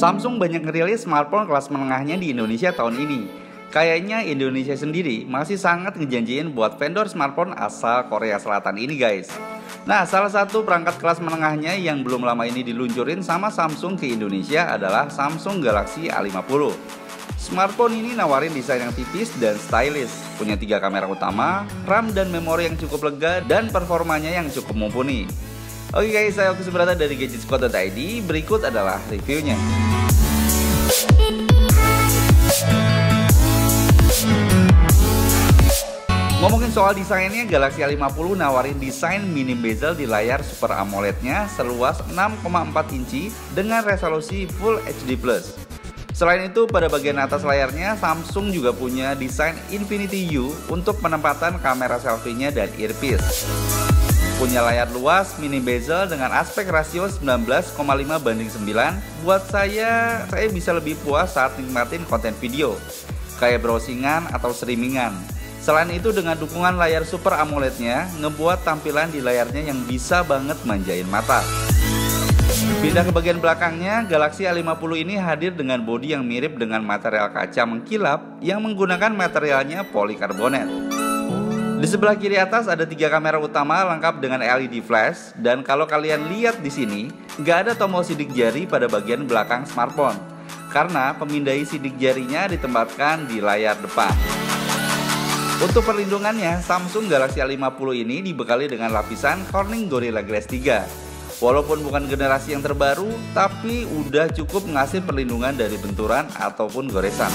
Samsung banyak ngerilis smartphone kelas menengahnya di Indonesia tahun ini. Kayaknya Indonesia sendiri masih sangat ngejanjiin buat vendor smartphone asal Korea Selatan ini guys. Nah, salah satu perangkat kelas menengahnya yang belum lama ini diluncurin sama Samsung ke Indonesia adalah Samsung Galaxy A50. Smartphone ini nawarin desain yang tipis dan stylish, punya 3 kamera utama, RAM dan memori yang cukup lega, dan performanya yang cukup mumpuni. Oke guys, saya Oki Subrata dari gadgetsquad.id. Berikut adalah reviewnya. Ngomongin soal desainnya, Galaxy A50 nawarin desain mini bezel di layar Super AMOLED-nya seluas 6,4 inci dengan resolusi Full HD+. Selain itu, pada bagian atas layarnya, Samsung juga punya desain Infinity U untuk penempatan kamera selfie-nya dan earpiece. Punya layar luas, mini bezel dengan aspek rasio 19,5:9. Buat saya bisa lebih puas saat nikmatin konten video, kayak browsingan atau streamingan. Selain itu, dengan dukungan layar Super AMOLED-nya, ngebuat tampilan di layarnya yang bisa banget manjain mata. Pindah ke bagian belakangnya, Galaxy A50 ini hadir dengan bodi yang mirip dengan material kaca mengkilap yang menggunakan materialnya polikarbonat. Di sebelah kiri atas ada 3 kamera utama lengkap dengan LED flash, dan kalau kalian lihat di sini, nggak ada tombol sidik jari pada bagian belakang smartphone karena pemindai sidik jarinya ditempatkan di layar depan. Untuk perlindungannya, Samsung Galaxy A50 ini dibekali dengan lapisan Corning Gorilla Glass 3. Walaupun bukan generasi yang terbaru, tapi udah cukup ngasih perlindungan dari benturan ataupun goresan.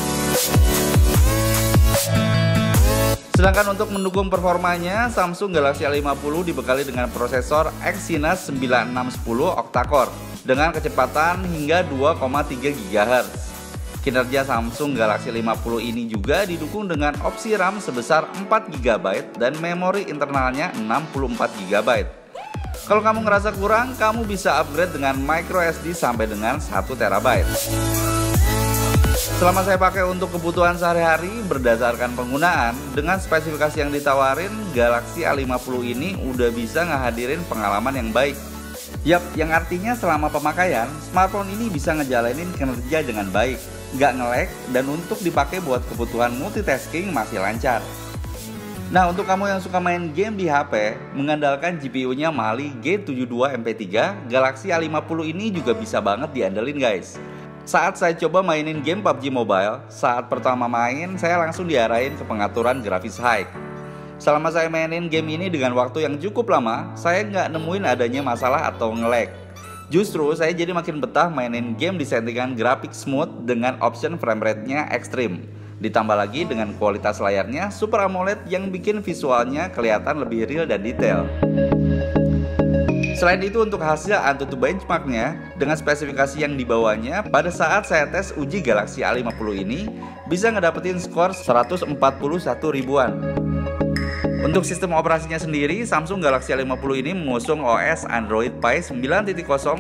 Sedangkan untuk mendukung performanya, Samsung Galaxy A50 dibekali dengan prosesor Exynos 9610 octa-core dengan kecepatan hingga 2,3 GHz. Kinerja Samsung Galaxy A50 ini juga didukung dengan opsi RAM sebesar 4 GB dan memori internalnya 64 GB. Kalau kamu ngerasa kurang, kamu bisa upgrade dengan microSD sampai dengan 1 TB. Selama saya pakai untuk kebutuhan sehari-hari berdasarkan penggunaan, dengan spesifikasi yang ditawarin, Galaxy A50 ini udah bisa ngehadirin pengalaman yang baik. Yap, yang artinya selama pemakaian, smartphone ini bisa ngejalanin kinerja dengan baik, nggak nge-lag, dan untuk dipakai buat kebutuhan multitasking masih lancar. Nah, untuk kamu yang suka main game di HP, mengandalkan GPU-nya Mali G72 MP3, Galaxy A50 ini juga bisa banget diandelin guys. Saat saya coba mainin game PUBG Mobile, saat pertama main saya langsung diarahin ke pengaturan grafis high. Selama saya mainin game ini dengan waktu yang cukup lama, saya nggak nemuin adanya masalah atau nge-lag. Justru saya jadi makin betah mainin game di settingan grafik smooth dengan option frame rate-nya ekstrim. Ditambah lagi dengan kualitas layarnya Super AMOLED yang bikin visualnya kelihatan lebih real dan detail. Selain itu, untuk hasil AnTuTu benchmarknya dengan spesifikasi yang dibawanya, pada saat saya tes uji Galaxy A50 ini bisa ngedapetin skor 141 ribuan. Untuk sistem operasinya sendiri, Samsung Galaxy A50 ini mengusung OS Android Pie 9.0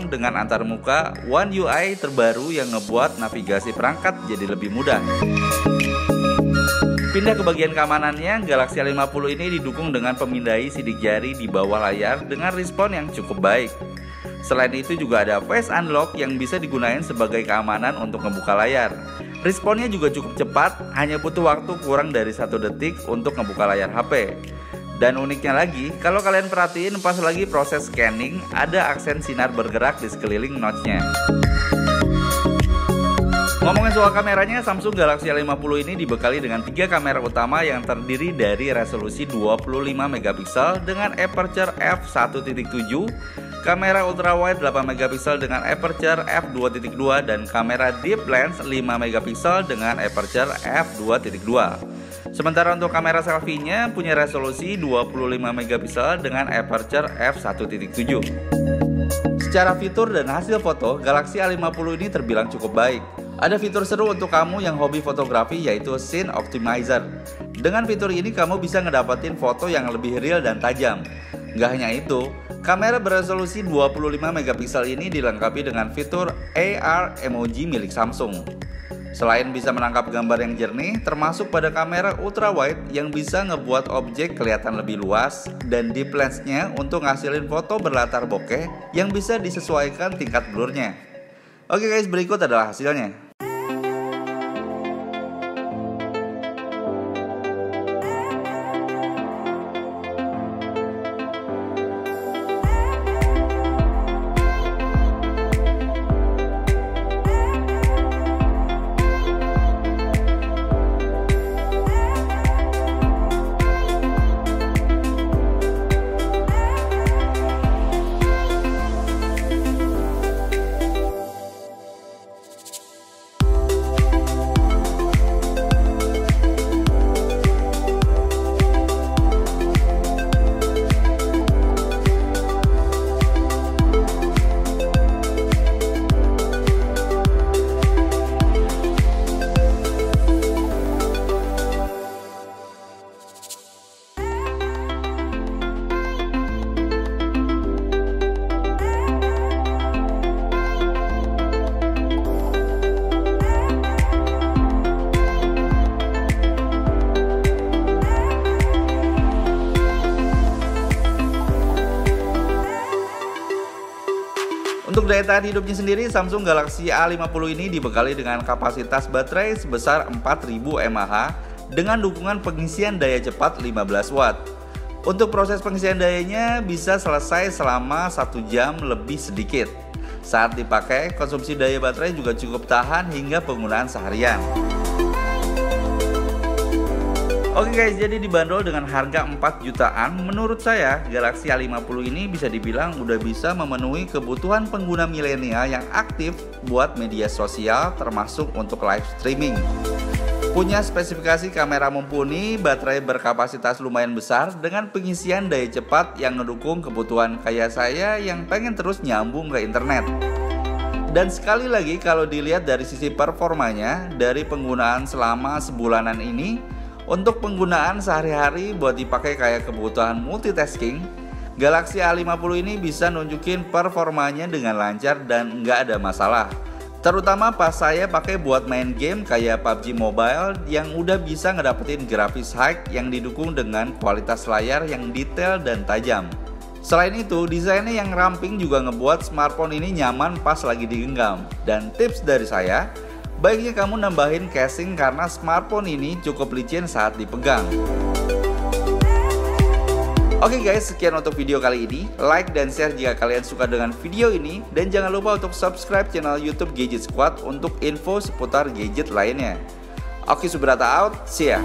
dengan antarmuka One UI terbaru yang ngebuat navigasi perangkat jadi lebih mudah. Pindah ke bagian keamanannya, Galaxy A50 ini didukung dengan pemindai sidik jari di bawah layar dengan respon yang cukup baik. Selain itu juga ada Face Unlock yang bisa digunakan sebagai keamanan untuk membuka layar. Responnya juga cukup cepat, hanya butuh waktu kurang dari 1 detik untuk membuka layar HP. Dan uniknya lagi, kalau kalian perhatiin pas lagi proses scanning, ada aksen sinar bergerak di sekeliling notch-nya. Ngomongin soal kameranya, Samsung Galaxy A50 ini dibekali dengan 3 kamera utama yang terdiri dari resolusi 25 MP dengan aperture f1.7, kamera ultrawide 8 MP dengan aperture f2.2, dan kamera deep lens 5 MP dengan aperture f2.2. Sementara untuk kamera selfie-nya punya resolusi 25 MP dengan aperture f1.7. Secara fitur dan hasil foto, Galaxy A50 ini terbilang cukup baik. Ada fitur seru untuk kamu yang hobi fotografi, yaitu Scene Optimizer. Dengan fitur ini kamu bisa ngedapetin foto yang lebih real dan tajam. Gak hanya itu, kamera beresolusi 25 MP ini dilengkapi dengan fitur AR emoji milik Samsung. Selain bisa menangkap gambar yang jernih, termasuk pada kamera ultrawide yang bisa ngebuat objek kelihatan lebih luas, dan deep lens-nya untuk ngasilin foto berlatar bokeh yang bisa disesuaikan tingkat blurnya. Oke guys, berikut adalah hasilnya. Untuk daya tahan hidupnya sendiri, Samsung Galaxy A50 ini dibekali dengan kapasitas baterai sebesar 4000 mAh dengan dukungan pengisian daya cepat 15 Watt. Untuk proses pengisian dayanya bisa selesai selama 1 jam lebih sedikit. Saat dipakai, konsumsi daya baterai juga cukup tahan hingga penggunaan seharian. Oke guys, jadi dibanderol dengan harga 4 jutaan, menurut saya Galaxy A50 ini bisa dibilang udah bisa memenuhi kebutuhan pengguna milenial yang aktif buat media sosial termasuk untuk live streaming. Punya spesifikasi kamera mumpuni, baterai berkapasitas lumayan besar dengan pengisian daya cepat yang ngedukung kebutuhan kayak saya yang pengen terus nyambung ke internet. Dan sekali lagi kalau dilihat dari sisi performanya, dari penggunaan selama sebulanan ini, untuk penggunaan sehari-hari buat dipakai kayak kebutuhan multitasking, Galaxy A50 ini bisa nunjukin performanya dengan lancar dan nggak ada masalah. Terutama pas saya pakai buat main game kayak PUBG Mobile yang udah bisa ngedapetin grafis high yang didukung dengan kualitas layar yang detail dan tajam. Selain itu, desainnya yang ramping juga ngebuat smartphone ini nyaman pas lagi digenggam. Dan tips dari saya, baiknya kamu nambahin casing karena smartphone ini cukup licin saat dipegang. Oke guys, sekian untuk video kali ini. Like dan share jika kalian suka dengan video ini. Dan jangan lupa untuk subscribe channel YouTube Gadget Squad untuk info seputar gadget lainnya. Oki Subrata out, see ya!